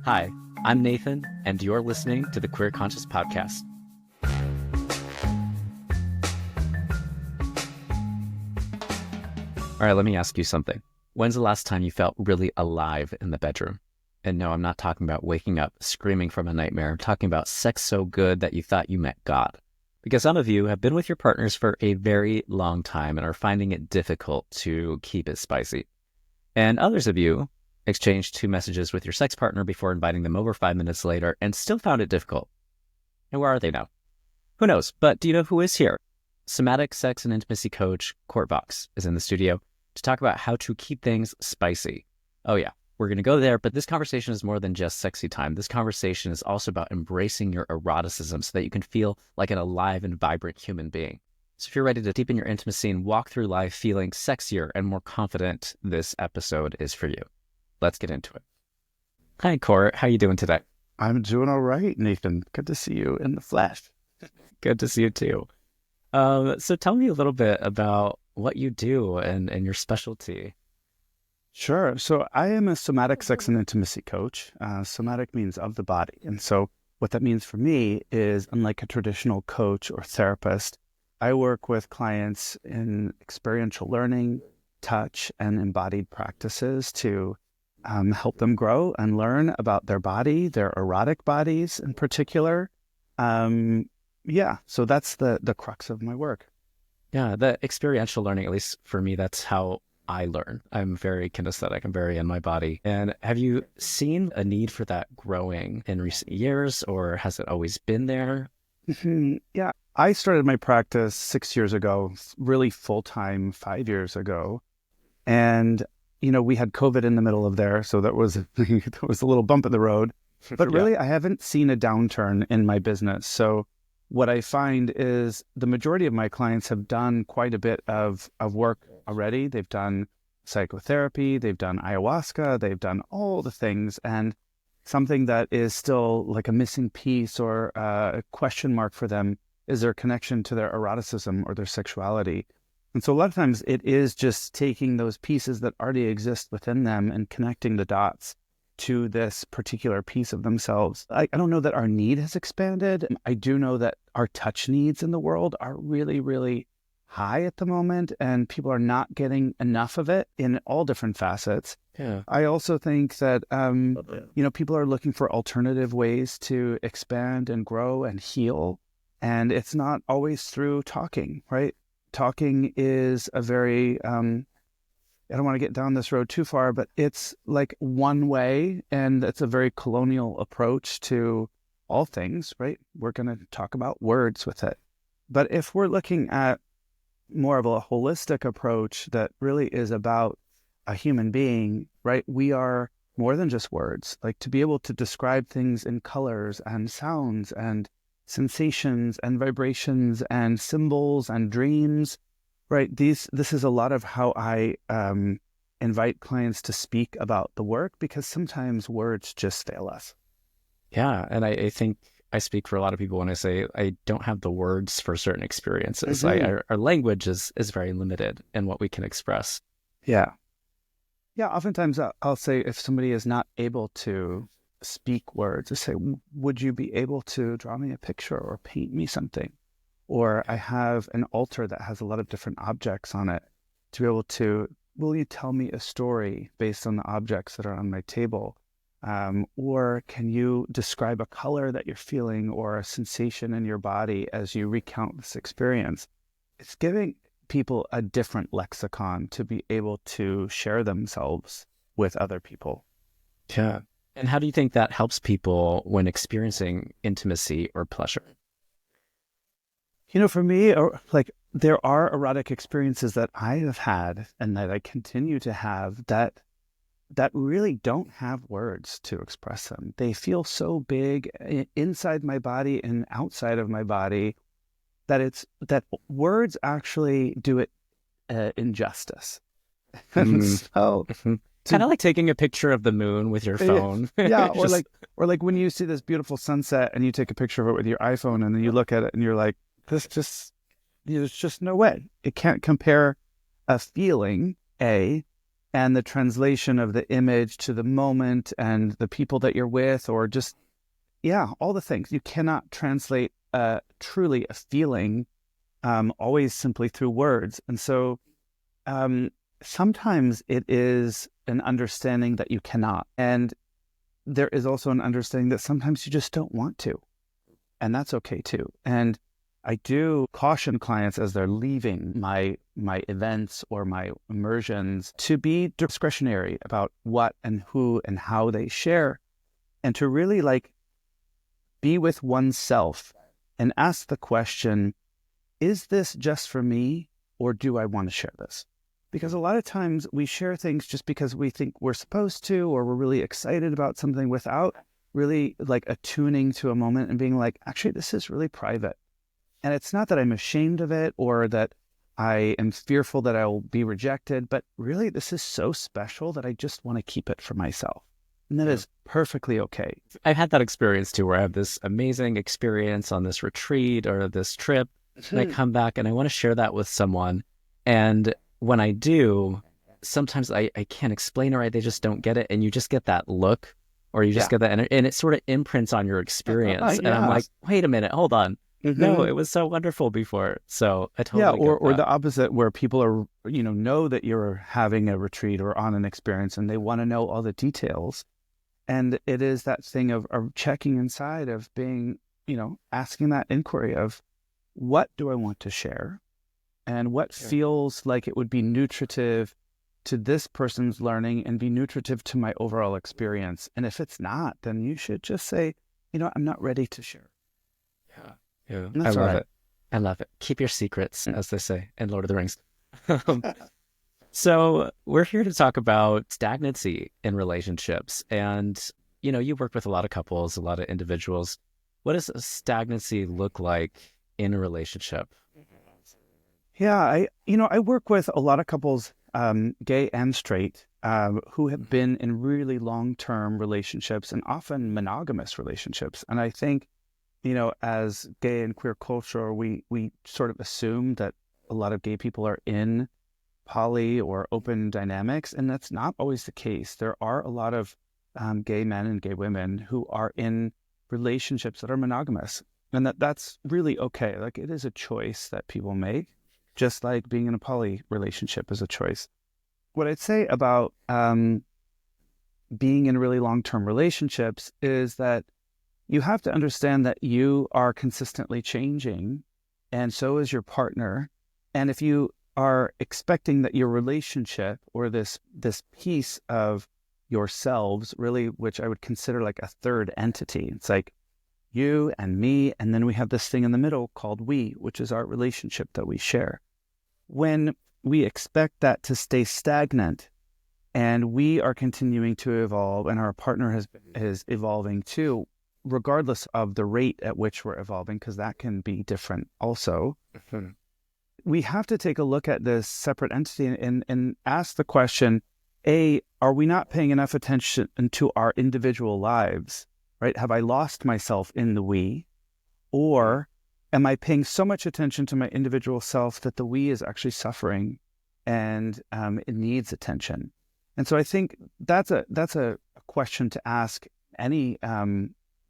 Hi, I'm Nathan, and you're listening to the Queer Conscious Podcast. All right, let me ask you something. When's the last time you felt really alive in the bedroom? And no, I'm not talking about waking up screaming from a nightmare. I'm talking about sex so good that you thought you met God. Because some of you have been with your partners for a very long time and are finding it difficult to keep it spicy. And others of you exchanged 2 messages with your sex partner before inviting them over 5 minutes later and still found it difficult. And where are they now? Who knows? But do you know who is here? Somatic sex and intimacy coach Court Vox is in the studio to talk about how to keep things spicy. Oh yeah, we're going to go there, but this conversation is more than just sexy time. This conversation is also about embracing your eroticism so that you can feel like an alive and vibrant human being. So if you're ready to deepen your intimacy and walk through life feeling sexier and more confident, this episode is for you. Let's get into it. Hi, Court. How you doing today? I'm doing all right, Nathan. Good to see you in the flesh. Good to see you too. So tell me a little bit about what you do and your specialty. Sure. So I am a somatic sex and intimacy coach. Somatic means of the body. And so what that means for me is, unlike a traditional coach or therapist, I work with clients in experiential learning, touch, and embodied practices to help them grow and learn about their body, their erotic bodies in particular. So that's the crux of my work. Yeah, the experiential learning, at least for me, that's how I learn. I'm very kinesthetic. I'm very in my body. And have you seen a need for that growing in recent years, or has it always been there? Yeah, I started my practice 6 years ago, really full-time 5 years ago. And, we had COVID in the middle of there. So that was, that was a little bump in the road. But really, I haven't seen a downturn in my business. So what I find is the majority of my clients have done quite a bit of work already. They've done psychotherapy, they've done ayahuasca, they've done all the things. And something that is still like a missing piece or a question mark for them is their connection to their eroticism or their sexuality. And so a lot of times it is just taking those pieces that already exist within them and connecting the dots to this particular piece of themselves. I don't know that our need has expanded. I do know that our touch needs in the world are really, really high at the moment, and people are not getting enough of it in all different facets. Yeah. I also think that, people are looking for alternative ways to expand and grow and heal. And it's not always through talking, right? Talking is a very, I don't want to get down this road too far, but it's like one way, and it's a very colonial approach to all things, right? We're going to talk about words with it. But if we're looking at more of a holistic approach that really is about a human being, right? We are more than just words. Like, to be able to describe things in colors and sounds and sensations and vibrations and symbols and dreams, right? This is a lot of how I invite clients to speak about the work, because sometimes words just fail us. Yeah, and I think I speak for a lot of people when I say I don't have the words for certain experiences. Mm-hmm. Our language is very limited in what we can express. Yeah. Yeah, oftentimes I'll say, if somebody is not able to speak words, I say, would you be able to draw me a picture or paint me something? Or I have an altar that has a lot of different objects on it, to be able to, will you tell me a story based on the objects that are on my table? Or can you describe a color that you're feeling or a sensation in your body as you recount this experience? It's giving people a different lexicon to be able to share themselves with other people. Yeah. And how do you think that helps people when experiencing intimacy or pleasure? For me, there are erotic experiences that I have had and that I continue to have that really don't have words to express them. They feel so big inside my body and outside of my body that words actually do it injustice. And so kind of like taking a picture of the moon with your phone. Yeah, or like when you see this beautiful sunset and you take a picture of it with your iPhone, and then you look at it and you're like, there's just no way. It can't compare a feeling, A, and the translation of the image to the moment and the people that you're with, or just, yeah, all the things. You cannot translate truly a feeling always simply through words. And so sometimes it is an understanding that you cannot. And there is also an understanding that sometimes you just don't want to. And that's okay too. And I do caution clients as they're leaving my events or my immersions to be discretionary about what and who and how they share, and to really be with oneself and ask the question, is this just for me, or do I want to share this? Because a lot of times we share things just because we think we're supposed to, or we're really excited about something without really attuning to a moment and being like, actually, this is really private. And it's not that I'm ashamed of it or that I am fearful that I will be rejected, but really this is so special that I just want to keep it for myself. And that is perfectly okay. I've had that experience too, where I have this amazing experience on this retreat or this trip, and I come back and I want to share that with someone. And when I do, sometimes I can't explain it right. They just don't get it. And you just get that look, or you just get that, and it sort of imprints on your experience. And I'm like, wait a minute, hold on. No, it was so wonderful before. So I totally get or that. the opposite, where people are, know that you're having a retreat or on an experience and they want to know all the details. And it is that thing of checking inside, of being, asking that inquiry of, what do I want to share? And what feels like it would be nutritive to this person's learning and be nutritive to my overall experience? And if it's not, then you should just say, I'm not ready to share. Yeah. I love it. I love it. Keep your secrets, as they say in Lord of the Rings. So we're here to talk about stagnancy in relationships. And, you work with a lot of couples, a lot of individuals. What does stagnancy look like in a relationship? Yeah, I work with a lot of couples, gay and straight, who have been in really long-term relationships and often monogamous relationships. And I think, as gay and queer culture, we sort of assume that a lot of gay people are in poly or open dynamics, and that's not always the case. There are a lot of gay men and gay women who are in relationships that are monogamous, and that's really okay. It is a choice that people make, just like being in a poly relationship is a choice. What I'd say about being in really long-term relationships is that you have to understand that you are consistently changing, and so is your partner. And if you are expecting that your relationship, or this piece of yourselves, really, which I would consider like a third entity, it's like you and me, and then we have this thing in the middle called we, which is our relationship that we share. When we expect that to stay stagnant, and we are continuing to evolve, and our partner is evolving too, regardless of the rate at which we're evolving, because that can be different also. We have to take a look at this separate entity and ask the question, are we not paying enough attention to our individual lives, right? Have I lost myself in the we? Or am I paying so much attention to my individual self that the we is actually suffering and it needs attention? And so I think that's a question to ask any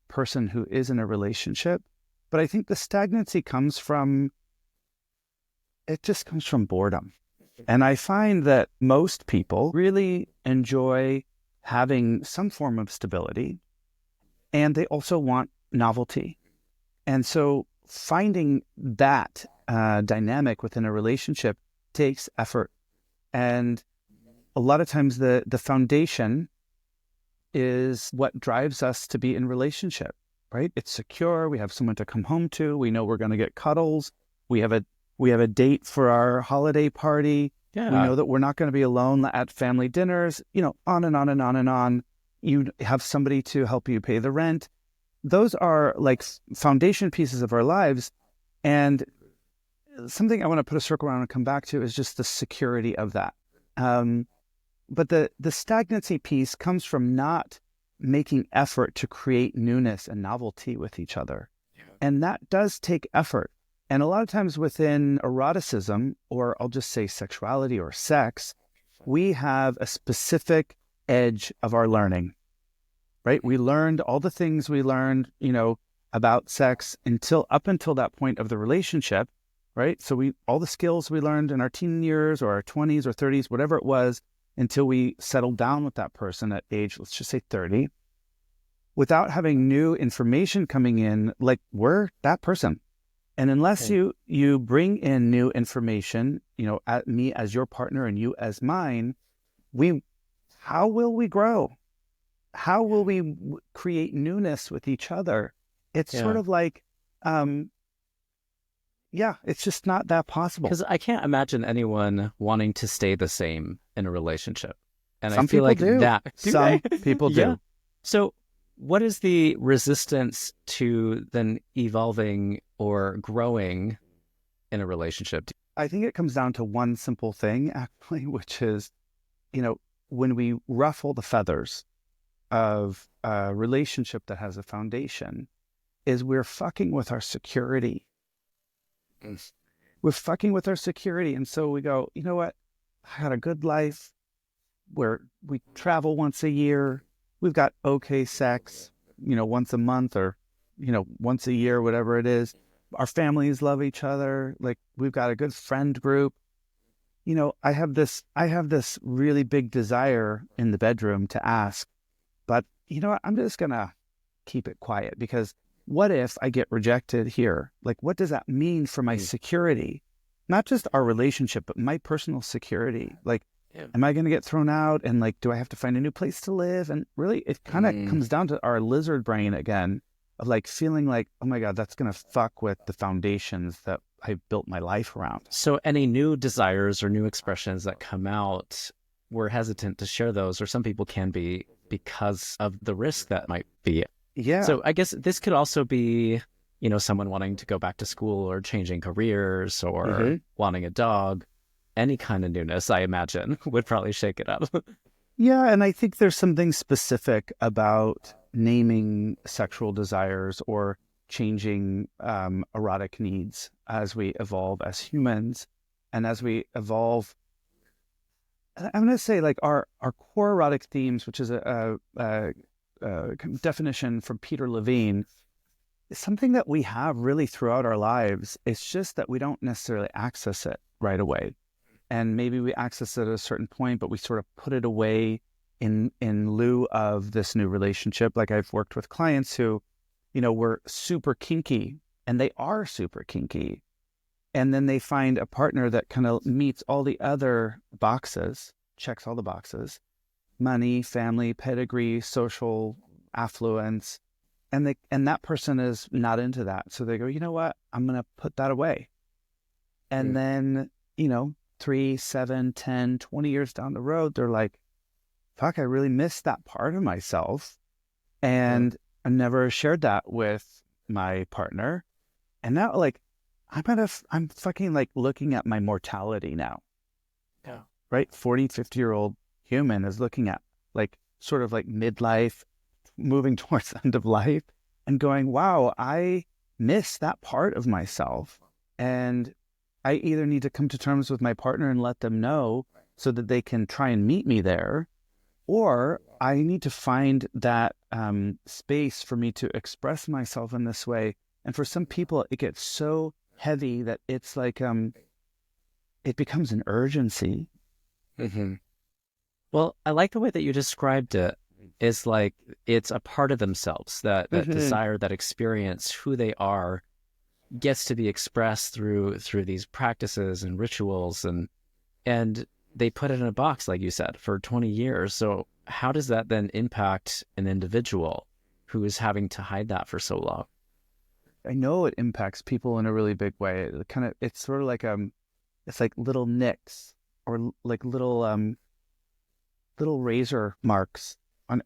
person who is in a relationship. But I think the stagnancy comes from boredom. And I find that most people really enjoy having some form of stability, and they also want novelty. And so finding that dynamic within a relationship takes effort. And a lot of times the foundation is what drives us to be in relationship, right? It's secure. We have someone to come home to. We know we're going to get cuddles. We have a date for our holiday party. Yeah. We know that we're not going to be alone at family dinners, on and on and on and on. You have somebody to help you pay the rent. Those are like foundation pieces of our lives. And something I want to put a circle around and come back to is just the security of that. But the stagnancy piece comes from not making effort to create newness and novelty with each other. Yeah. And that does take effort. And a lot of times within eroticism, or I'll just say sexuality or sex, we have a specific edge of our learning, right? We learned all the things we learned, about sex up until that point of the relationship, right? So all the skills we learned in our teen years or our 20s or 30s, whatever it was, until we settled down with that person at age, let's just say 30, without having new information coming in, like we're that person. And unless you bring in new information, at me as your partner and you as mine, how will we grow? How will we create newness with each other? It's sort of like, it's just not that possible. Because I can't imagine anyone wanting to stay the same in a relationship. And Some I feel people like do. that. Some people do. Yeah. So what is the resistance to then evolving or growing in a relationship? I think it comes down to one simple thing, actually, which is, when we ruffle the feathers of a relationship that has a foundation, is we're fucking with our security. We're fucking with our security. And so we go, you know what? I got a good life where we travel once a year. We've got okay sex, once a month or, once a year, whatever it is. Our families love each other. Like we've got a good friend group. I have this really big desire in the bedroom to ask, but you know what? I'm just going to keep it quiet, because what if I get rejected here? Like, what does that mean for my security? Not just our relationship, but my personal security. Like, am I going to get thrown out? And like, do I have to find a new place to live? And really, it kind of comes down to our lizard brain again, of like feeling like, oh my God, that's going to fuck with the foundations that I built my life around. So any new desires or new expressions that come out, we're hesitant to share those, or some people can be, because of the risk that might be. Yeah. So I guess this could also be, someone wanting to go back to school or changing careers or wanting a dog. Any kind of newness, I imagine, would probably shake it up. Yeah. And I think there's something specific about naming sexual desires or changing erotic needs as we evolve as humans. And as we evolve, I'm going to say like our core erotic themes, which is a definition from Peter Levine, is something that we have really throughout our lives. It's just that we don't necessarily access it right away. And maybe we access it at a certain point, but we sort of put it away in lieu of this new relationship. Like I've worked with clients who, were super kinky, and they are super kinky. And then they find a partner that kind of meets all the other boxes, checks all the boxes: money, family, pedigree, social affluence. And that person is not into that. So they go, you know what? I'm going to put that away. And then, 3, 7, 10, 20 years down the road, they're like, fuck, I really missed that part of myself. And I never shared that with my partner. And now, like, I'm fucking like looking at my mortality now. Yeah. Right? 40, 50-year-old human is looking at like sort of like midlife, moving towards the end of life, and going, wow, I miss that part of myself. And I either need to come to terms with my partner and let them know so that they can try and meet me there, or I need to find that space for me to express myself in this way. And for some people, it gets so heavy that it's like it becomes an urgency. Well, I like the way that you described it. Is like it's a part of themselves, that desire, that experience, who they are, gets to be expressed through these practices and rituals, and they put it in a box, like you said, for 20 years. So how does that then impact an individual who is having to hide that for so long? I know it impacts people in a really big way. It's sort of like it's like little nicks, or like little razor marks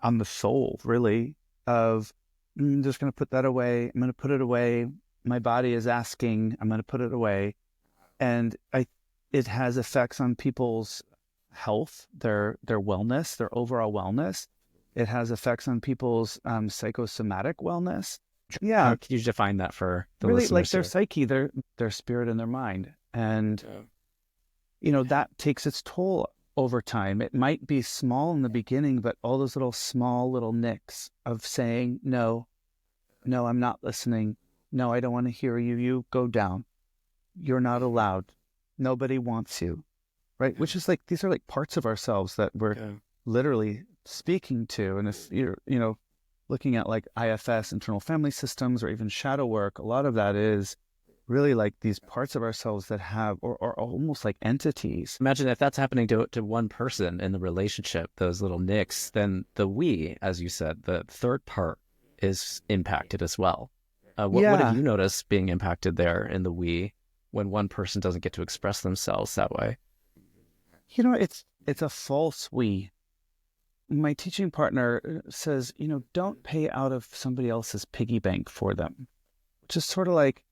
on the soul, really, of I'm just going to put that away. I'm going to put it away. My body is asking, I'm going to put it away. And it has effects on people's health, their wellness, their overall wellness. It has effects on people's psychosomatic wellness. Yeah. How can you define that for the really, listeners? like their here? psyche, their spirit and their mind. And, that takes its toll over time. It might be small in the beginning, but all those little small little nicks of saying, no, no, I'm not listening. No, I don't want to hear you. You go down. You're not allowed. Nobody wants you. Right. Which is like, these are like parts of ourselves that we're literally speaking to. And if you're, looking at like IFS, internal family systems, or even shadow work, a lot of that is really like these parts of ourselves that have, or almost like entities. Imagine if that's happening to one person in the relationship, those little nicks, then the we, as you said, the third part is impacted as well. What have you noticed being impacted there in the we when one person doesn't get to express themselves that way? It's a false we. My teaching partner says, don't pay out of somebody else's piggy bank for them, which is sort of like,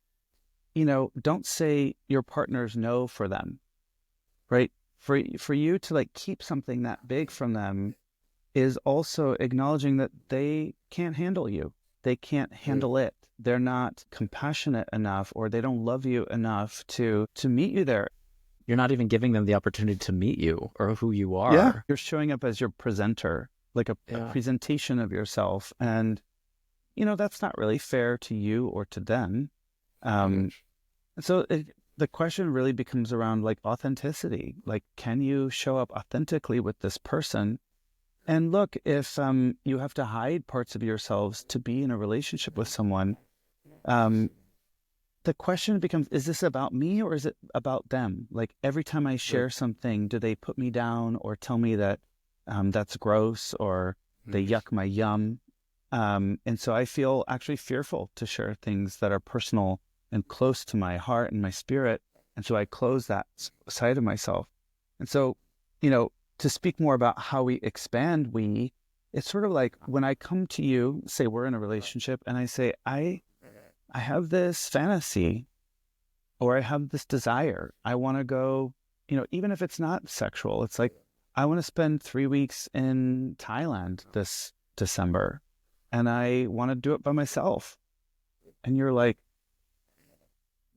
don't say your partner's no for them, right? For you to like keep something that big from them is also acknowledging that they can't handle you. They can't handle it. They're not compassionate enough, or they don't love you enough to meet you there. You're not even giving them the opportunity to meet you or who you are. Yeah. You're showing up as your presenter, like a presentation of yourself. And, that's not really fair to you or to them. So the question really becomes around like authenticity. Like, can you show up authentically with this person? And look, if you have to hide parts of yourselves to be in a relationship with someone, the question becomes, is this about me or is it about them? Like every time I share something, do they put me down or tell me that that's gross, or they yuck my yum? And so I feel actually fearful to share things that are personal and close to my heart and my spirit. And so I close that side of myself. And so, to speak more about how we expand it's sort of like when I come to you, say we're in a relationship, and I say, I have this fantasy, or I have this desire. I want to go, even if it's not sexual, it's like, I want to spend 3 weeks in Thailand this December, and I want to do it by myself. And you're like,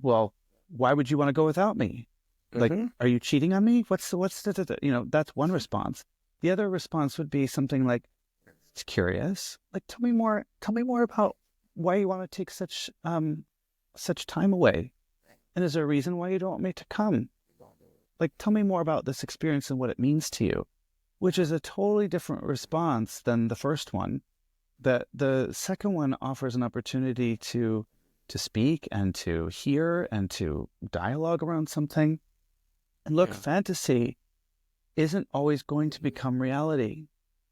well, why would you want to go without me? Like, are you cheating on me? What's that's one response. The other response would be something like, it's curious. Like, tell me more about why you want to take such time away. And is there a reason why you don't want me to come? Like, tell me more about this experience and what it means to you, which is a totally different response than the first one. That the second one offers an opportunity to speak and to hear and to dialogue around something. And look, fantasy isn't always going to become reality.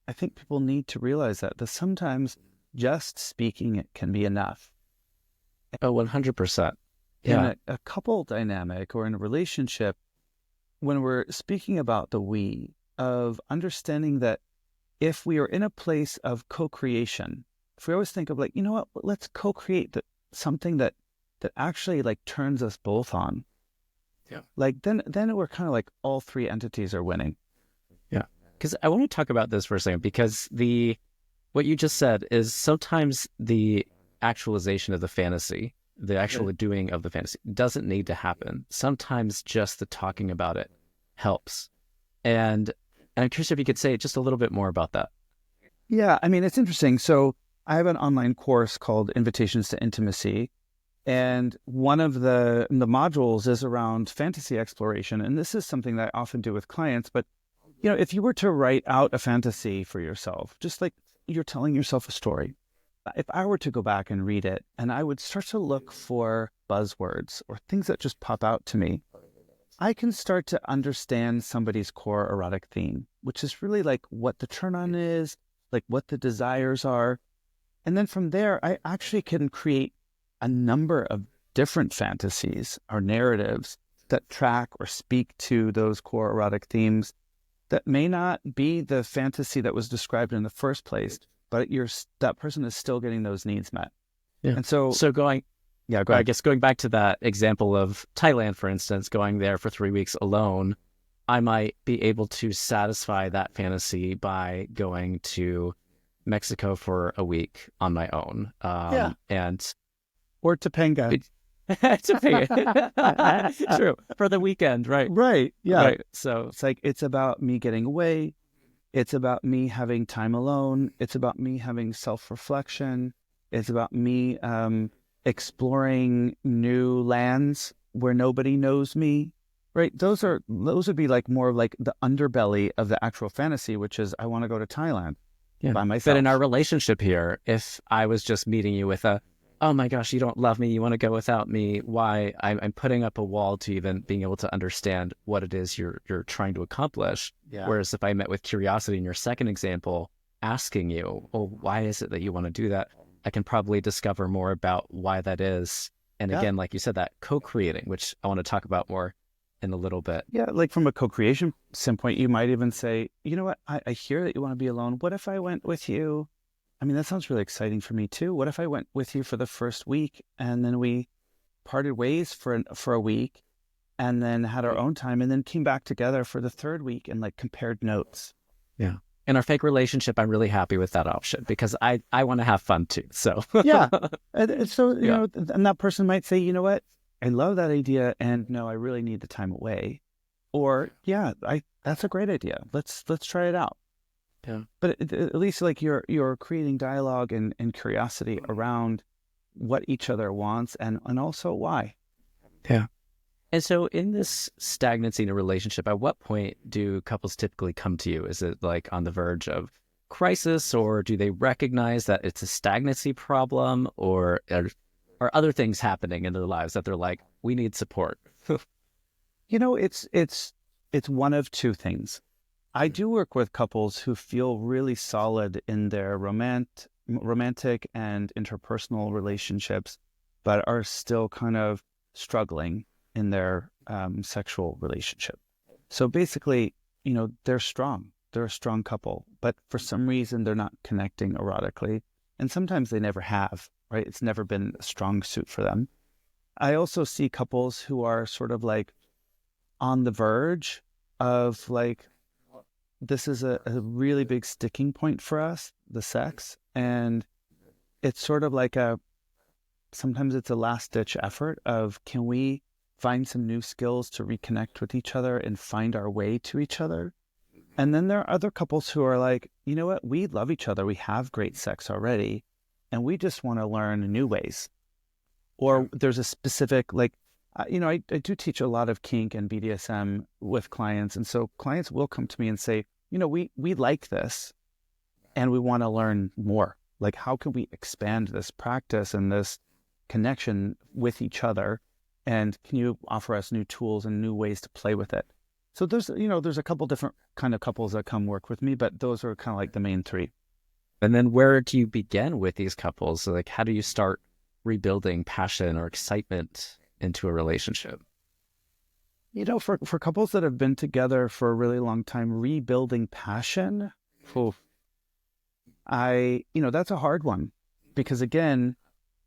I think people need to realize that sometimes just speaking it can be enough. Oh, 100%. Yeah. In a couple dynamic or in a relationship, when we're speaking about the we, of understanding that if we are in a place of co-creation, if we always think of like, let's co-create something that actually like turns us both on. Yeah. Like then we're kind of like all three entities are winning. Yeah. Because I want to talk about this for a second, because what you just said is sometimes the actualization of the fantasy, the actual doing of the fantasy doesn't need to happen. Sometimes just the talking about it helps. And I'm curious if you could say just a little bit more about that. Yeah, I mean, it's interesting. So I have an online course called Invitations to Intimacy. And one of the modules is around fantasy exploration. And this is something that I often do with clients. But, if you were to write out a fantasy for yourself, just like you're telling yourself a story, if I were to go back and read it, and I would start to look for buzzwords or things that just pop out to me, I can start to understand somebody's core erotic theme, which is really like what the turn on is, like what the desires are. And then from there, I actually can create a number of different fantasies or narratives that track or speak to those core erotic themes that may not be the fantasy that was described in the first place, but that person is still getting those needs met. Yeah. And so going back to that example of Thailand, for instance, going there for 3 weeks alone, I might be able to satisfy that fantasy by going to Mexico for a week on my own. Or Topanga. To pay it. True. For the weekend, right? Right. Yeah. Right. So, It's like it's about me getting away. It's about me having time alone. It's about me having self-reflection. It's about me exploring new lands where nobody knows me. Right? Those would be like more like the underbelly of the actual fantasy, which is I want to go to Thailand yeah. by But in our myself. relationship here, if I was just meeting you with a, oh my gosh, you don't love me, you want to go without me, why? I'm putting up a wall to even being able to understand what it is you're trying to accomplish. Yeah. Whereas if I met with curiosity in your second example, asking you, well, why is it that you want to do that? I can probably discover more about why that is. And Yeah. again, like you said, that co-creating, which I want to talk about more in a little bit. Yeah, like from a co-creation standpoint, you might even say, you know what, I hear that you want to be alone. What if I went with you? I mean, that sounds really exciting for me too. What if I went with you for the first week and then we parted ways for a week and then had our own time and then came back together for the third week and like compared notes? Yeah. In our fake relationship, I'm really happy with that option because I want to have fun too. So Yeah. And so, yeah. and that person might say, you know what, I love that idea and no, I really need the time away. Or yeah, I that's a great idea. Let's try it out. Yeah. But at least like you're creating dialogue and curiosity around what each other wants and also why. Yeah. And so in this stagnancy in a relationship, at what point do couples typically come to you? Is it like on the verge of crisis, or do they recognize that it's a stagnancy problem, or are other things happening in their lives that they're like, we need support? You know, it's one of two things. I do work with couples who feel really solid in their romantic and interpersonal relationships, but are still kind of struggling in their sexual relationship. So basically, you know, they're strong. They're a strong couple, but for some reason they're not connecting erotically. And sometimes they never have, right? It's never been a strong suit for them. I also see couples who are sort of like on the verge of like, this is a really big sticking point for us, the sex. And it's sort of like sometimes it's a last ditch effort of can we find some new skills to reconnect with each other and find our way to each other? And then there are other couples who are like, you know what, we love each other. We have great sex already. And we just want to learn new ways. Or there's a specific, like, I do teach a lot of kink and BDSM with clients. And so clients will come to me and say, you know, we like this and we want to learn more. Like, how can we expand this practice and this connection with each other? And can you offer us new tools and new ways to play with it? So there's a couple different kind of couples that come work with me, but those are kind of like the main three. And then where do you begin with these couples? So like, how do you start rebuilding passion or excitement into a relationship? You know, for couples that have been together for a really long time, rebuilding passion, oh, that's a hard one because again,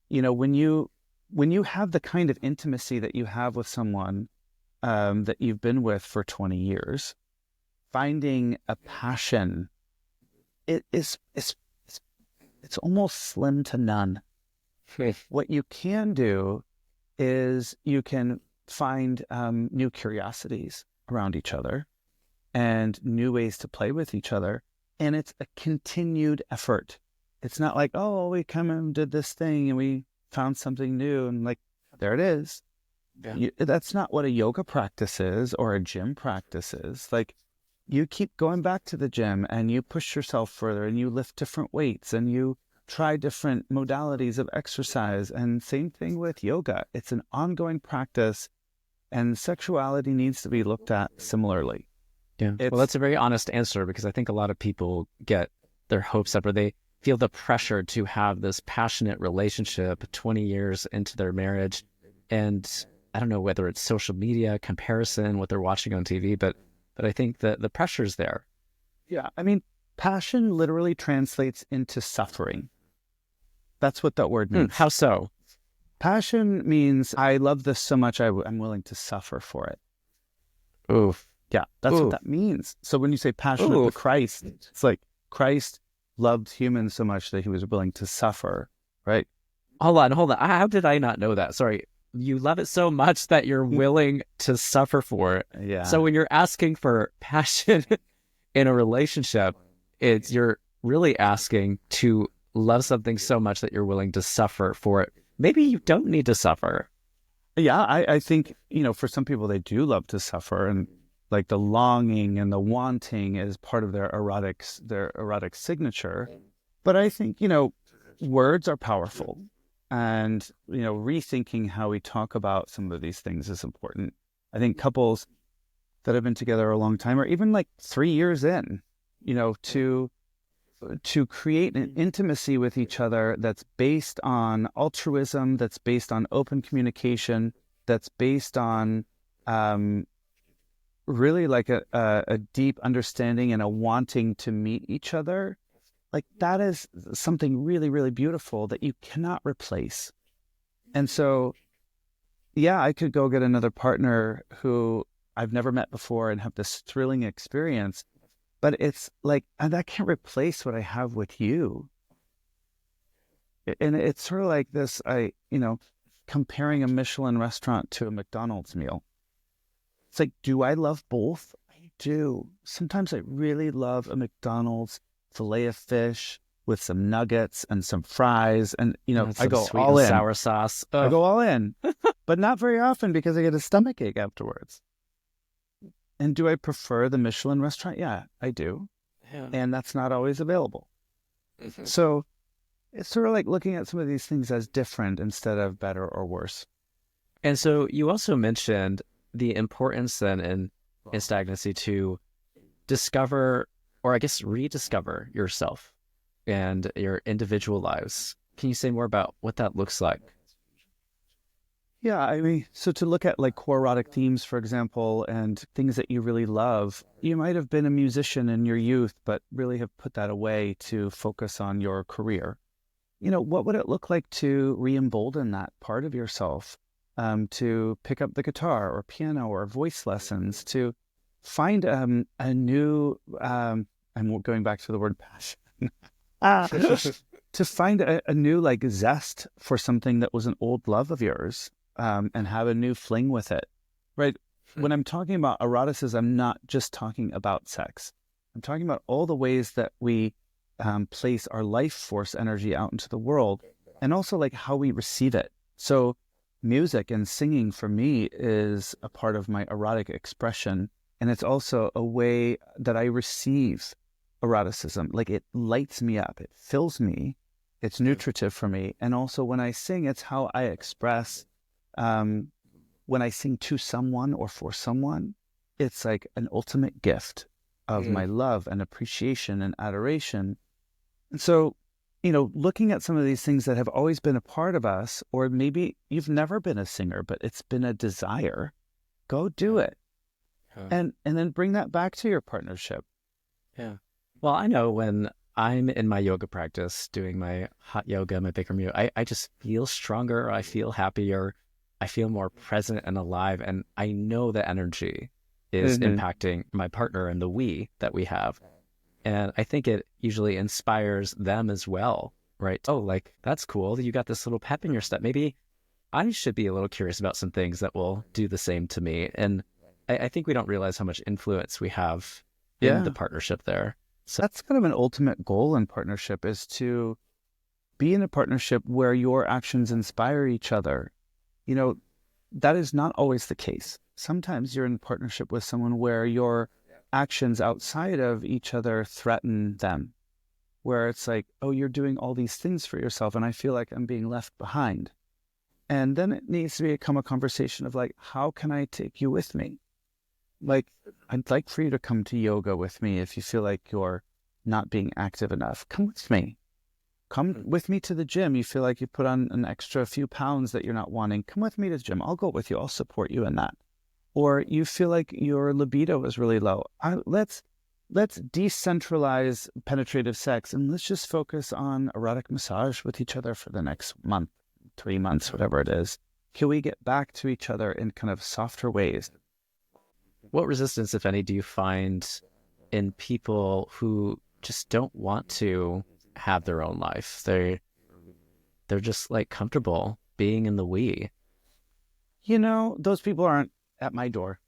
when you have the kind of intimacy that you have with someone that you've been with for 20 years, finding a passion, it's almost slim to none. What you can do is you can find new curiosities around each other and new ways to play with each other. And it's a continued effort. It's not like, oh, we come and did this thing and we found something new and like, there it is. Yeah. That's not what a yoga practice is or a gym practice is. Like, you keep going back to the gym and you push yourself further and you lift different weights and you try different modalities of exercise. And same thing with yoga. It's an ongoing practice and sexuality needs to be looked at similarly. Yeah. Well, that's a very honest answer because I think a lot of people get their hopes up or they feel the pressure to have this passionate relationship 20 years into their marriage. And I don't know whether it's social media, comparison, what they're watching on TV, but I think that the pressure's there. Yeah. I mean, passion literally translates into suffering. That's what that word means. How so? Passion means I love this so much I'm willing to suffer for it. Oof. Yeah, that's what that means. So when you say passionate to Christ, it's like Christ loved humans so much that he was willing to suffer, right? Hold on. How did I not know that? Sorry. you love it so much that you're willing to suffer for it. So Yeah. when you're asking for passion in a relationship, it's you're really asking to love something so much that you're willing to suffer for it. Maybe you don't need to suffer. Yeah, I think, for some people, they do love to suffer, and like the longing and the wanting is part of their erotic signature. But I think, words are powerful, and, rethinking how we talk about some of these things is important. I think couples that have been together a long time, or even like 3 years in, to create an intimacy with each other that's based on altruism, that's based on open communication, that's based on really like a deep understanding and a wanting to meet each other. Like that is something really, really beautiful that you cannot replace. And so, yeah, I could go get another partner who I've never met before and have this thrilling experience. But it's like, and that can't replace what I have with you. And it's sort of like this, comparing a Michelin restaurant to a McDonald's meal. It's like, do I love both? I do. Sometimes I really love a McDonald's filet of fish with some nuggets and some fries. And, That's I some go sweet all and in. sour sauce. I Ugh. go all in, but not very often because I get a stomach ache afterwards. And do I prefer the Michelin restaurant? Yeah, I do. Yeah. And that's not always available. Mhm. So it's sort of like looking at some of these things as different instead of better or worse. And so you also mentioned the importance then in stagnancy to discover, or I guess rediscover yourself and your individual lives. Can you say more about what that looks like? Yeah, I mean, so to look at like core erotic themes, for example, and things that you really love, you might have been a musician in your youth, but really have put that away to focus on your career. What would it look like to re-embolden that part of yourself, to pick up the guitar or piano or voice lessons, to find a new, I'm going back to the word passion, ah, to find a new like zest for something that was an old love of yours, and have a new fling with it, right? When I'm talking about eroticism, I'm not just talking about sex. I'm talking about all the ways that we place our life force energy out into the world, and also like how we receive it. So music and singing for me is a part of my erotic expression, and it's also a way that I receive eroticism. Like it lights me up, it fills me, it's nutritive for me. And also when I sing, it's how I express, when I sing to someone or for someone, it's like an ultimate gift of my love and appreciation and adoration. And so, looking at some of these things that have always been a part of us, or maybe you've never been a singer, but it's been a desire, go do it. Yeah. And then bring that back to your partnership. Yeah. Well, I know when I'm in my yoga practice doing my hot yoga, my Bikram yoga, I just feel stronger. I feel happier. I feel more present and alive. And I know the energy is Mm-hmm. impacting my partner and the we that we have. And I think it usually inspires them as well, right? Oh, like, that's cool. You got this little pep in your step. Maybe I should be a little curious about some things that will do the same to me. And I think we don't realize how much influence we have in the Yeah. partnership there. So, That's kind of an ultimate goal in partnership, is to be in a partnership where your actions inspire each other. You know, that is not always the case. Sometimes you're in partnership with someone where your actions outside of each other threaten them, where it's like, oh, you're doing all these things for yourself, and I feel like I'm being left behind. And then it needs to become a conversation of like, how can I take you with me? Like, I'd like for you to come to yoga with me if you feel like you're not being active enough. Come with me. Come with me to the gym. You feel like you put on an extra few pounds that you're not wanting. Come with me to the gym. I'll go with you. I'll support you in that. Or you feel like your libido is really low. Let's decentralize penetrative sex, and let's just focus on erotic massage with each other for the next month, 3 months, whatever it is. Can we get back to each other in kind of softer ways? what resistance, if any, do you find in people who just don't want to have their own life? They're just like comfortable being in the we. Those people aren't at my door.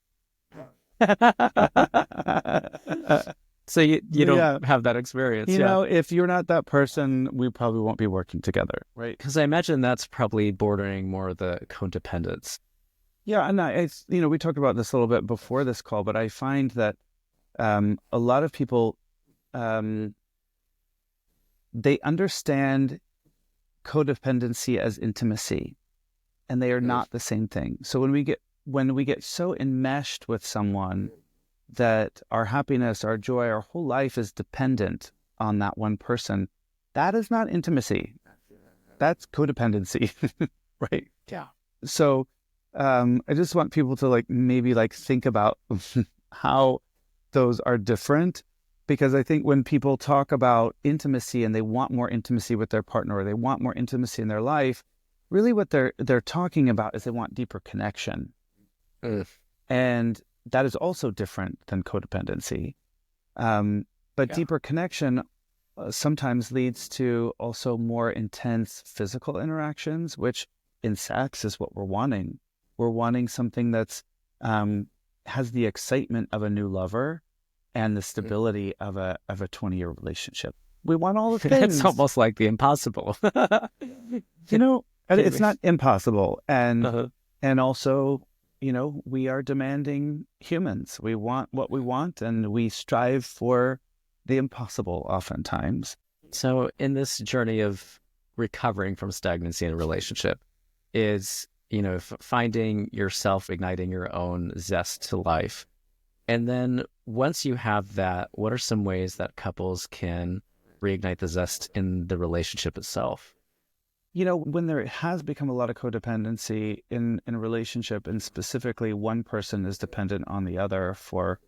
So you Yeah. don't have that experience, yeah. If you're not that person, we probably won't be working together, right? Because I imagine that's probably bordering more the codependence. Yeah, and we talked about this a little bit before this call, but I find that a lot of people um, they understand codependency as intimacy, and they are Mm. not the same thing. So when we get so enmeshed with someone that our happiness, our joy, our whole life is dependent on that one person, that is not intimacy. That's codependency, right? Yeah. So I just want people to maybe think about how those are different, because I think when people talk about intimacy and they want more intimacy with their partner, or they want more intimacy in their life, really what they're talking about is they want deeper connection. Mm. And that is also different than codependency. But Yeah. deeper connection sometimes leads to also more intense physical interactions, which in sex is what we're wanting. We're wanting something that's has the excitement of a new lover and the Mm. stability of a 20-year relationship. We want all the It's things, almost like the impossible. and it's Maybe. not impossible. Uh-huh. And also, we are demanding humans. We want what we want, and we strive for the impossible oftentimes. So in this journey of recovering from stagnancy in a relationship is, finding yourself, igniting your own zest to life. And then once you have that, what are some ways that couples can reignite the zest in the relationship itself? When there has become a lot of codependency in a relationship, and specifically one person is dependent on the other for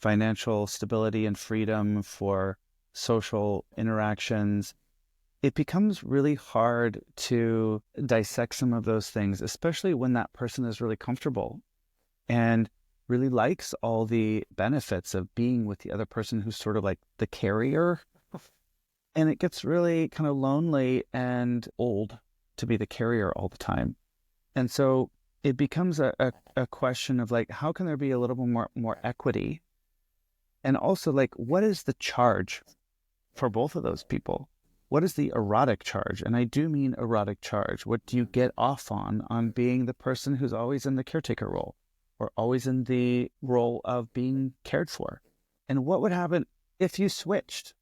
financial stability and freedom, for social interactions, it becomes really hard to dissect some of those things, especially when that person is really comfortable and really likes all the benefits of being with the other person, who's sort of like the carrier. And it gets really kind of lonely and old to be the carrier all the time. And so it becomes a question of how can there be a little bit more equity? And also, what is the charge for both of those people? What is the erotic charge? And I do mean erotic charge. What do you get off on being the person who's always in the caretaker role, or always in the role of being cared for? And what would happen if you switched?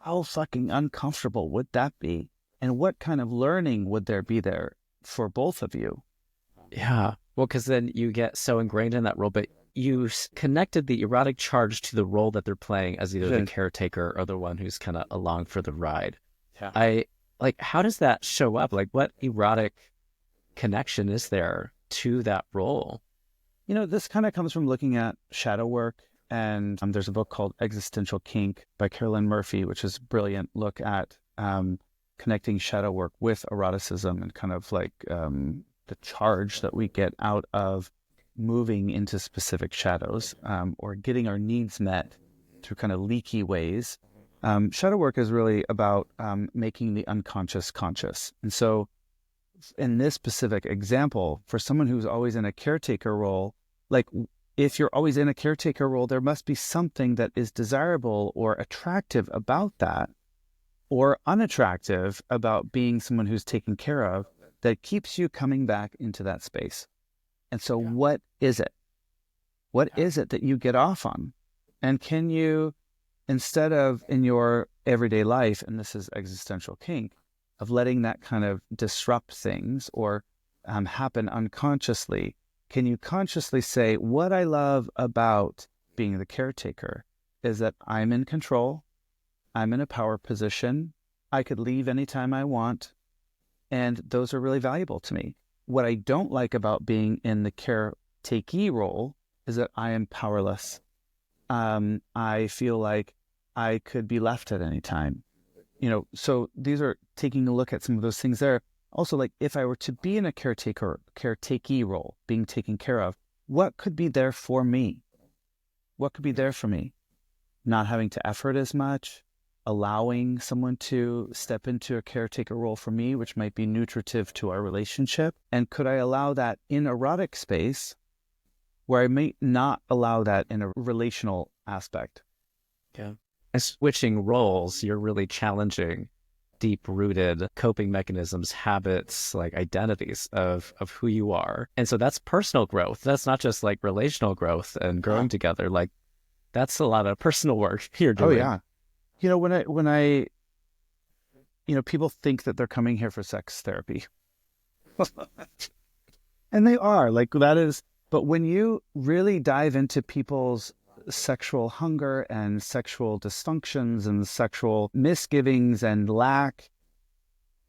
How fucking uncomfortable would that be? And what kind of learning would there be there for both of you? Yeah. Well, because then you get so ingrained in that role, but you connected the erotic charge to the role that they're playing as either the Yeah. caretaker or the one who's kind of along for the ride. Yeah. I how does that show up? What erotic connection is there to that role? This kind of comes from looking at shadow work. And there's a book called Existential Kink by Carolyn Murphy, which is a brilliant look at connecting shadow work with eroticism, and kind of the charge that we get out of moving into specific shadows, or getting our needs met through kind of leaky ways. Shadow work is really about making the unconscious conscious. And so in this specific example, for someone who's always in a caretaker role, if you're always in a caretaker role, there must be something that is desirable or attractive about that, or unattractive about being someone who's taken care of, that keeps you coming back into that space. And so what is it? What is it that you get off on? And can you, instead of in your everyday life, and this is existential kink, of letting that kind of disrupt things or happen unconsciously, can you consciously say, what I love about being the caretaker is that I'm in control, I'm in a power position, I could leave anytime I want, and those are really valuable to me. What I don't like about being in the caretakee role is that I am powerless. I feel like I could be left at any time. So these are taking a look at some of those things there. Also, if I were to be in a caretakee role, being taken care of, what could be there for me? What could be there for me? Not having to effort as much, allowing someone to step into a caretaker role for me, which might be nutritive to our relationship? And could I allow that in erotic space where I may not allow that in a relational aspect? Yeah. And switching roles, you're really challenging deep-rooted coping mechanisms, habits, like identities of who you are. And so that's personal growth. That's not just like relational growth and growing together. Like that's a lot of personal work you're Oh doing. yeah. When I people think that they're coming here for sex therapy. And they are, like that is, but when you really dive into people's sexual hunger and sexual dysfunctions and sexual misgivings and lack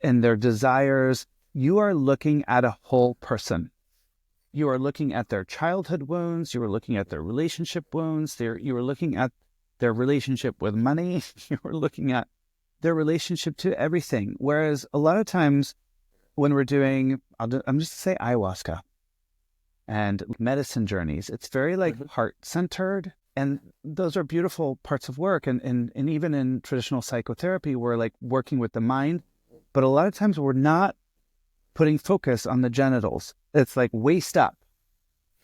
and their desires, you are looking at a whole person. You are looking at their childhood wounds. You are looking at their relationship wounds. You are looking at their relationship with money. You are looking at their relationship to everything. Whereas a lot of times when we're doing, I'm just say ayahuasca and medicine journeys, it's very like heart-centered. And those are beautiful parts of work. And even in traditional psychotherapy, we're like working with the mind. But a lot of times we're not putting focus on the genitals. It's like waist up.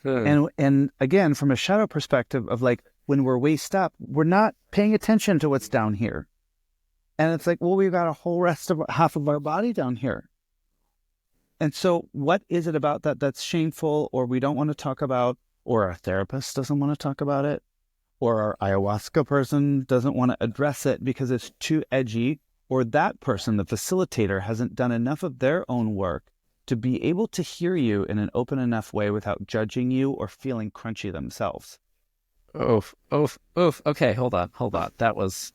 And again, from a shadow perspective of like when we're waist up, we're not paying attention to what's down here. And it's like, well, we've got a whole rest of half of our body down here. And so what is it about that that's shameful, or we don't want to talk about, or our therapist doesn't want to talk about it, or our ayahuasca person doesn't want to address it because it's too edgy, or that person, the facilitator, hasn't done enough of their own work to be able to hear you in an open enough way without judging you or feeling crunchy themselves. Oof, oof, oof. Okay, hold on. That was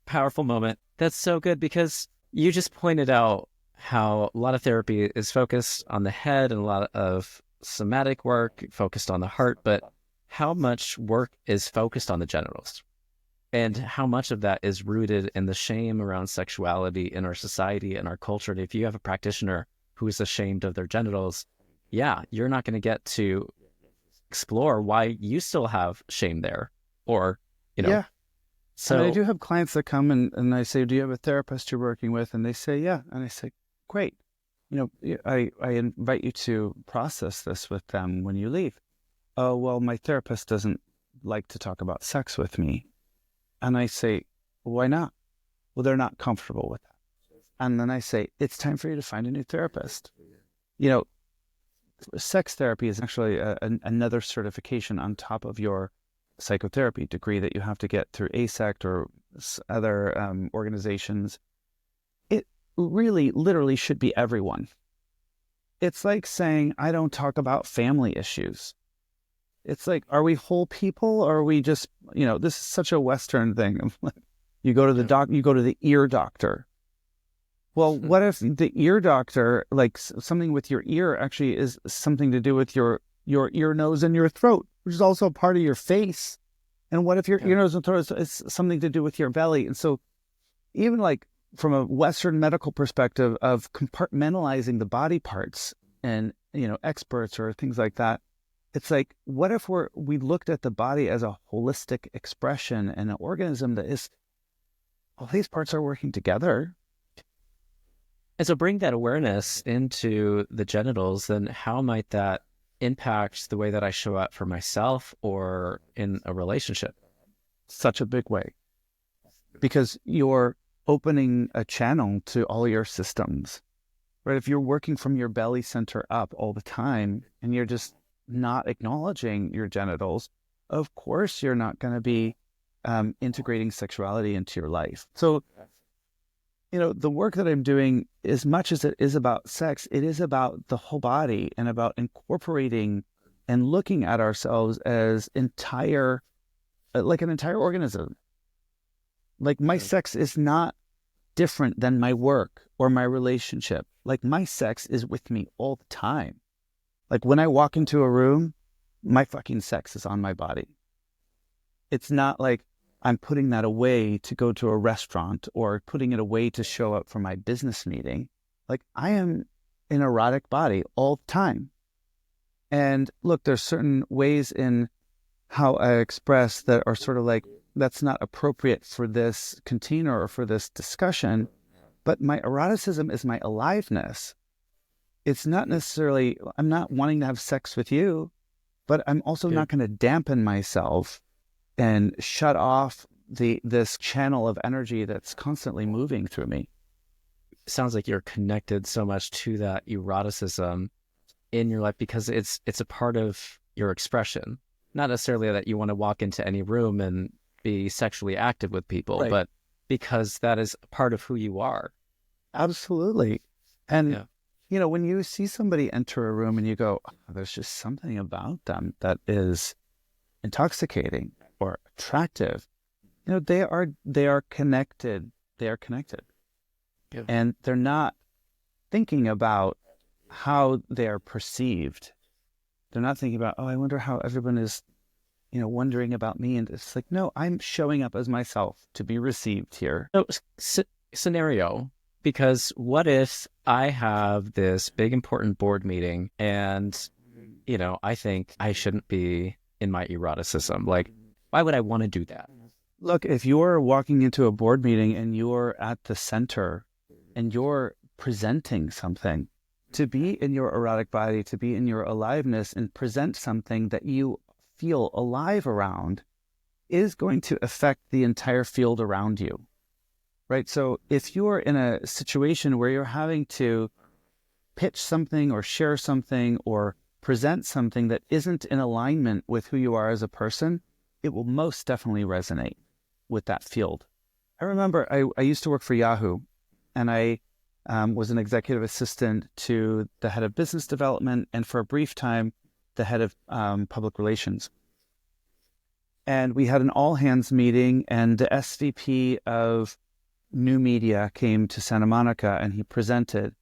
powerful moment. That's so good because you just pointed out how a lot of therapy is focused on the head and a lot of somatic work focused on the heart, but how much work is focused on the genitals? And how much of that is rooted in the shame around sexuality in our society and our culture? And if you have a practitioner who is ashamed of their genitals, yeah, you're not going to get to explore why you still have shame there. Or, Yeah. So I mean, I do have clients that come and I say, do you have a therapist you're working with? And they say, yeah. And I say, great. I invite you to process this with them when you leave. Oh, well, my therapist doesn't like to talk about sex with me. And I say, why not? Well, they're not comfortable with that. And then I say, it's time for you to find a new therapist. Sex therapy is actually another certification on top of your psychotherapy degree that you have to get through ASECT or other organizations. It really, literally should be everyone. It's like saying, I don't talk about family issues. It's like, are we whole people, or are we just, this is such a Western thing. You go to the you go to the ear doctor. Well, what if the ear doctor, like something with your ear, actually is something to do with your ear, nose, and your throat, which is also part of your face? And what if your ear, nose, and throat is something to do with your belly? And so even like from a Western medical perspective of compartmentalizing the body parts and, experts or things like that, it's like, what if we looked at the body as a holistic expression and an organism that is, all these parts are working together. And so bring that awareness into the genitals, then how might that impact the way that I show up for myself or in a relationship? Such a big way. Because you're opening a channel to all your systems, right? If you're working from your belly center up all the time and you're just not acknowledging your genitals, of course you're not going to be integrating sexuality into your life. So, the work that I'm doing, as much as it is about sex, it is about the whole body and about incorporating and looking at ourselves as like an entire organism. Like my sex is not different than my work or my relationship. Like my sex is with me all the time. Like when I walk into a room, my fucking sex is on my body. It's not like I'm putting that away to go to a restaurant or putting it away to show up for my business meeting. Like I am an erotic body all the time. And look, there's certain ways in how I express that are sort of like that's not appropriate for this container or for this discussion, but my eroticism is my aliveness. It's not necessarily, I'm not wanting to have sex with you, but I'm also not going to dampen myself and shut off this channel of energy that's constantly moving through me. Sounds like you're connected so much to that eroticism in your life because it's a part of your expression. Not necessarily that you want to walk into any room and be sexually active with people, Right. but because that is part of who you are. Absolutely. And, Yeah. when you see somebody enter a room and you go, oh, there's just something about them that is intoxicating or attractive, they are connected. They are connected. Yeah. And they're not thinking about how they are perceived. They're not thinking about, oh, I wonder how everyone is, wondering about me. And it's like, no, I'm showing up as myself to be received here. So, scenario, because what if I have this big important board meeting and, I think I shouldn't be in my eroticism. Like, why would I want to do that? Look, if you're walking into a board meeting and you're at the center and you're presenting something, to be in your erotic body, to be in your aliveness and present something that you feel alive around is going to affect the entire field around you, right? So if you're in a situation where you're having to pitch something or share something or present something that isn't in alignment with who you are as a person, it will most definitely resonate with that field. I remember I used to work for Yahoo, and I was an executive assistant to the head of business development, and for a brief time, the head of public relations. And we had an all-hands meeting, and the SVP of new media came to Santa Monica, and he presented.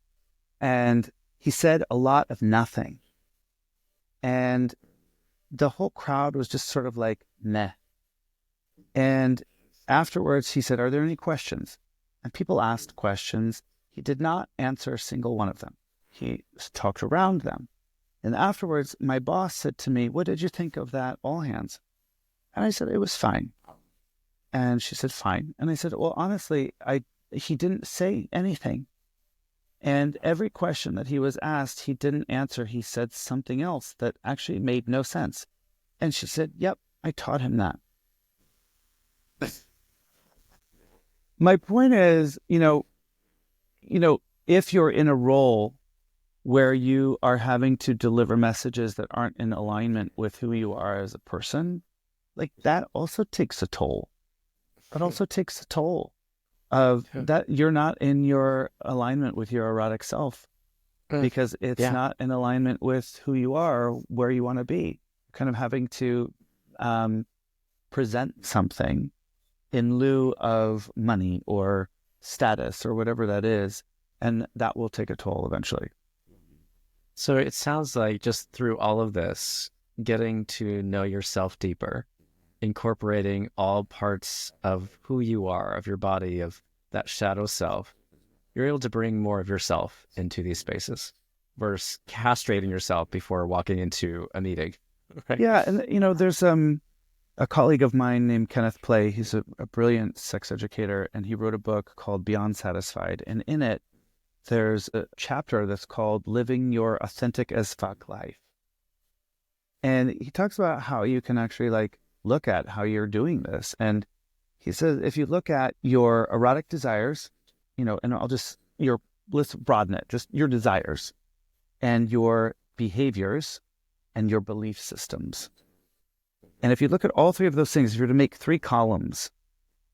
And he said a lot of nothing. And the whole crowd was just sort of like, meh. And afterwards, he said, are there any questions? And people asked questions. He did not answer a single one of them. He talked around them. And afterwards, my boss said to me, what did you think of that all hands? And I said, it was fine. And she said, fine. And I said, well, honestly, he didn't say anything. And every question that he was asked, he didn't answer. He said something else that actually made no sense. And she said, yep, I taught him that. My point is, if you're in a role where you are having to deliver messages that aren't in alignment with who you are as a person, like that also takes a toll. That also takes a toll of that you're not in your alignment with your erotic self because it's not in alignment with who you are, or where you want to be. Kind of having to present something in lieu of money or status or whatever that is, and that will take a toll eventually. So it sounds like just through all of this, getting to know yourself deeper, incorporating all parts of who you are, of your body, of that shadow self, you're able to bring more of yourself into these spaces versus castrating yourself before walking into a meeting. Right? Yeah, and there's a colleague of mine named Kenneth Play. He's a brilliant sex educator, and he wrote a book called Beyond Satisfied. And in it, there's a chapter that's called Living Your Authentic as Fuck Life. And he talks about how you can actually look at how you're doing this. And he says, if you look at your erotic desires, and let's broaden it, just your desires and your behaviors and your belief systems. And if you look at all three of those things, if you're to make 3 columns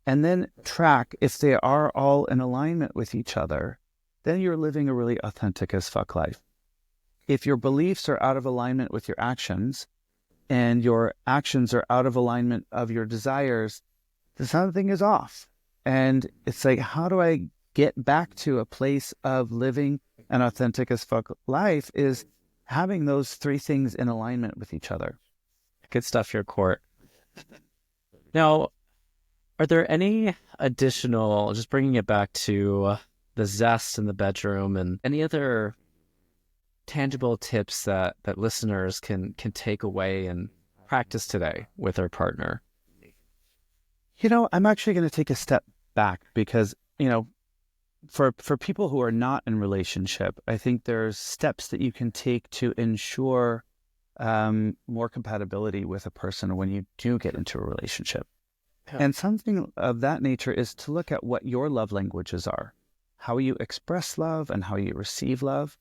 and then track if they are all in alignment with each other, then you're living a really authentic as fuck life. If your beliefs are out of alignment with your actions and your actions are out of alignment of your desires, then something is off. And it's like, how do I get back to a place of living an authentic as fuck life is having those 3 things in alignment with each other. Good stuff here, Court. Now, are there any additional, just bringing it back to the zest in the bedroom and any other tangible tips that listeners can take away and practice today with their partner? I'm actually going to take a step back because, for people who are not in relationship, I think there's steps that you can take to ensure more compatibility with a person when you do get into a relationship. Yeah. And something of that nature is to look at what your love languages are, how you express love and how you receive love,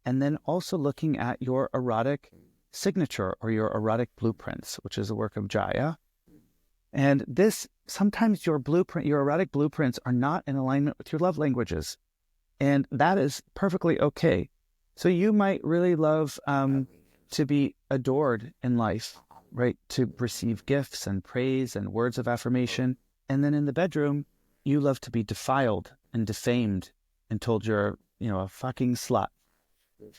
and then also looking at your erotic signature or your erotic blueprints, which is a work of Jaya. And this, sometimes your erotic blueprints are not in alignment with your love languages. And that is perfectly okay. So you might really love to be adored in life, right? To receive gifts and praise and words of affirmation. And then in the bedroom, you love to be defiled and defamed and told you're, a fucking slut.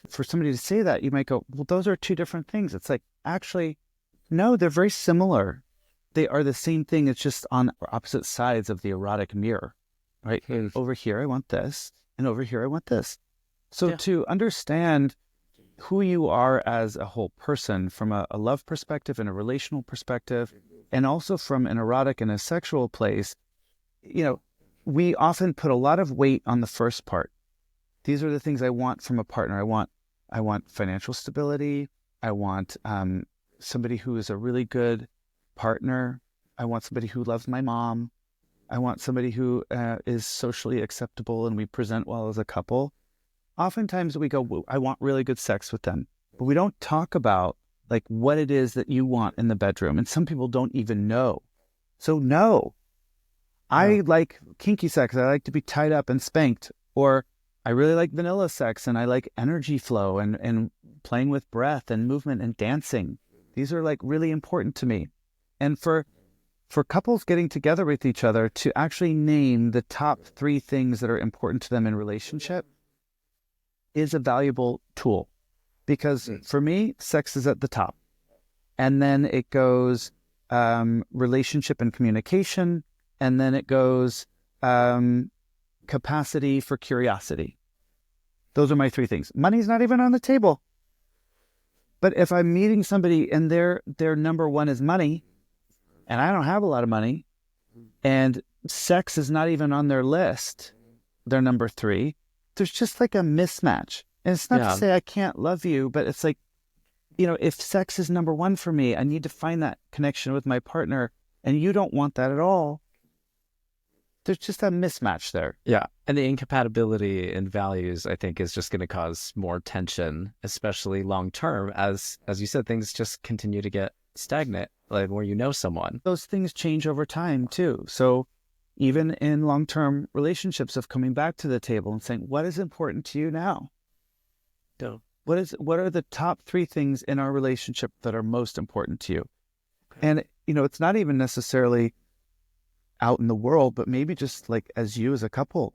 For somebody to say that, you might go, well, those are two different things. It's like, actually, no, they're very similar. They are the same thing. It's just on opposite sides of the erotic mirror, right? Over here, I want this, and over here, I want this. So to understand who you are as a whole person from a love perspective and a relational perspective, and also from an erotic and a sexual place, we often put a lot of weight on the first part. These are the things I want from a partner. I want financial stability. I want somebody who is a really good partner. I want somebody who loves my mom. I want somebody who is socially acceptable and we present well as a couple. Oftentimes we go, I want really good sex with them, but we don't talk about like what it is that you want in the bedroom. And some people don't even know. So no, I like kinky sex. I like to be tied up and spanked, or I really like vanilla sex and I like energy flow and playing with breath and movement and dancing. These are like really important to me. And for couples getting together with each other to actually name the top 3 things that are important to them in relationship is a valuable tool. Because for me, sex is at the top. And then it goes relationship and communication. And then it goes capacity for curiosity. Those are my 3 things. Money's not even on the table. But if I'm meeting somebody and their number 1 is money, and I don't have a lot of money, and sex is not even on their list, their number 3, there's just like a mismatch. And it's not to say I can't love you, but it's like, if sex is number 1 for me, I need to find that connection with my partner, and you don't want that at all. There's just a mismatch there. Yeah. And the incompatibility in values, I think, is just going to cause more tension, especially long term, as you said, things just continue to get stagnant, like where someone. Those things change over time too. So even in long-term relationships, of coming back to the table and saying, what is important to you now? Yeah. What are the top 3 things in our relationship that are most important to you? Okay. And, it's not even necessarily out in the world, but maybe just like as you as a couple,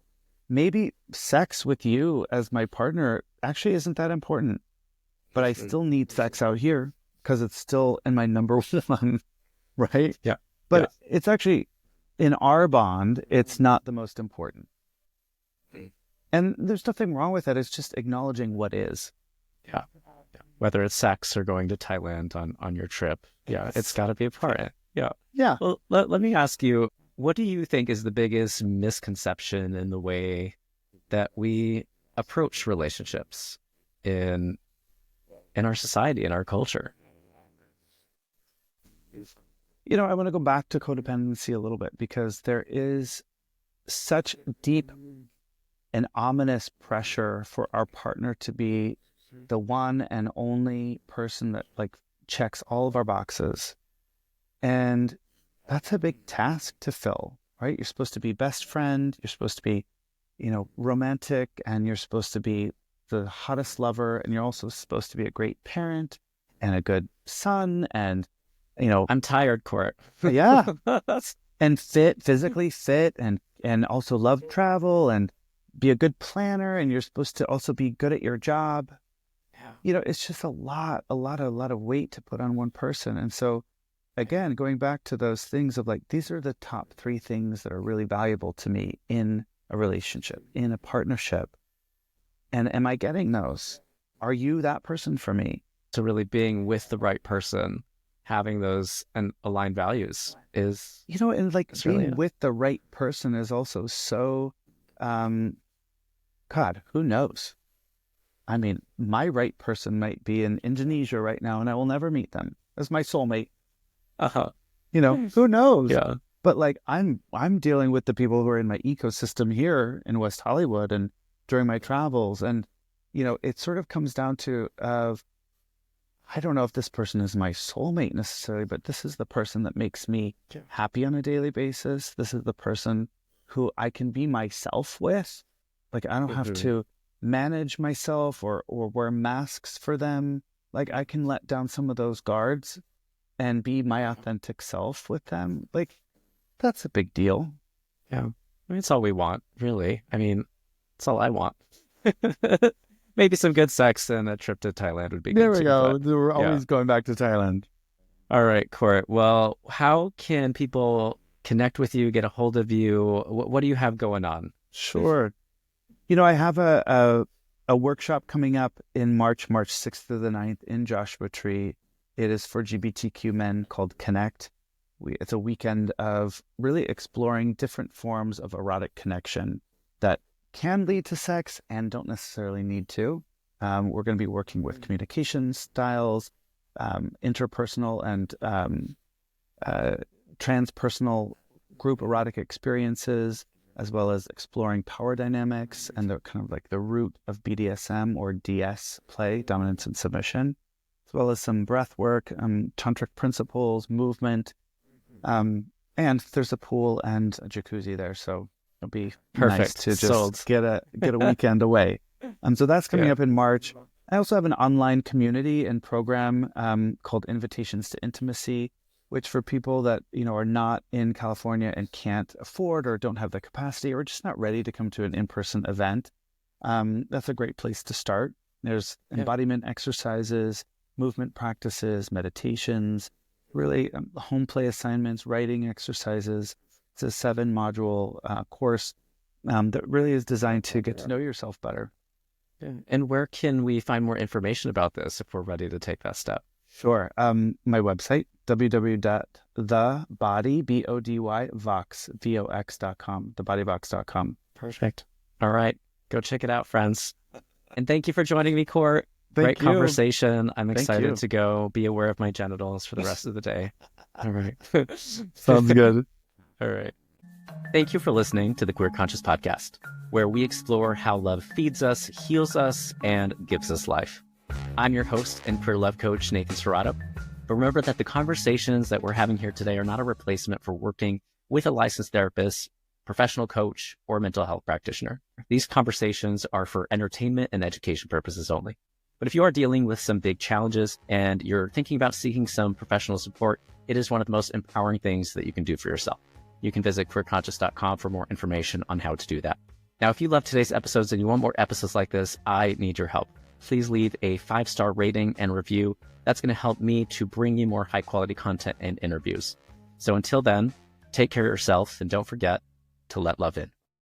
maybe sex with you as my partner actually isn't that important, but I still need sex out here because it's still in my number 1, right? Yeah. But it's actually, in our bond, it's not the most important. And there's nothing wrong with that. It's just acknowledging what is. Yeah. Whether it's sex or going to Thailand on your trip. Yeah, it's got to be a part. Yeah. Yeah. Well, let me ask you, what do you think is the biggest misconception in the way that we approach relationships in our society, in our culture? I want to go back to codependency a little bit because there is such deep and ominous pressure for our partner to be the one and only person that like checks all of our boxes. And that's a big task to fill, right? You're supposed to be best friend. You're supposed to be, romantic, and you're supposed to be the hottest lover. And you're also supposed to be a great parent and a good son. And, I'm tired, Court. Yeah. And physically fit, and also love travel and be a good planner. And you're supposed to also be good at your job. Yeah. It's just a lot of weight to put on one person. And so, again, going back to those things of like, these are the top 3 things that are really valuable to me in a relationship, in a partnership. And am I getting those? Are you that person for me? So really being with the right person having those and aligned values is, and like is being really with the right person is also so, God, who knows? I mean, my right person might be in Indonesia right now and I will never meet them as my soulmate. uh-huh. Who knows? Yeah. But like I'm dealing with the people who are in my ecosystem here in West Hollywood and during my travels. And, it sort of comes down to I don't know if this person is my soulmate necessarily, but this is the person that makes me happy on a daily basis. This is the person who I can be myself with. Like I don't have to manage myself or wear masks for them. Like I can let down some of those guards and be my authentic self with them. Like that's a big deal. Yeah. I mean, it's all we want, really. I mean, it's all I want. Maybe some good sex and a trip to Thailand would be There good we too. go. But We're yeah. always going back to Thailand. All right, Court. Well, how can people connect with you, get a hold of you? What do you have going on? Sure. I have a workshop coming up in March 6th to the 9th in Joshua Tree. It is for LGBTQ men called Connect. It's a weekend of really exploring different forms of erotic connection that can lead to sex and don't necessarily need to. We're going to be working with communication styles, interpersonal and transpersonal group erotic experiences, as well as exploring power dynamics and the kind of like the root of BDSM or DS play, dominance and submission, as well as some breath work, tantric principles, movement, and there's a pool and a jacuzzi there, so it'll be Perfect. nice to Sold. just get a weekend away. So that's coming Yeah. up in March. I also have an online community and program called Invitations to Intimacy, which for people that are not in California and can't afford or don't have the capacity or just not ready to come to an in-person event, that's a great place to start. There's embodiment exercises, movement practices, meditations, really home play assignments, writing exercises. It's a 7-module course that really is designed to get to know yourself better. Yeah. And where can we find more information about this if we're ready to take that step? Sure. My website, www.thebodyvox.com, thebodyvox.com. Perfect. All right. Go check it out, friends. And thank you for joining me, Court. Thank Great you. conversation. I'm Thank excited you. to go be aware of my genitals for the rest of the day. All right. Sounds good. All right. Thank you for listening to the Queer Conscious Podcast, where we explore how love feeds us, heals us, and gives us life. I'm your host and queer love coach, Nathan Serrato. But remember that the conversations that we're having here today are not a replacement for working with a licensed therapist, professional coach, or mental health practitioner. These conversations are for entertainment and education purposes only. But if you are dealing with some big challenges and you're thinking about seeking some professional support, it is one of the most empowering things that you can do for yourself. You can visit queerconscious.com for more information on how to do that. Now, if you love today's episodes and you want more episodes like this, I need your help. Please leave a 5-star rating and review. That's going to help me to bring you more high-quality content and interviews. So until then, take care of yourself and don't forget to let love in.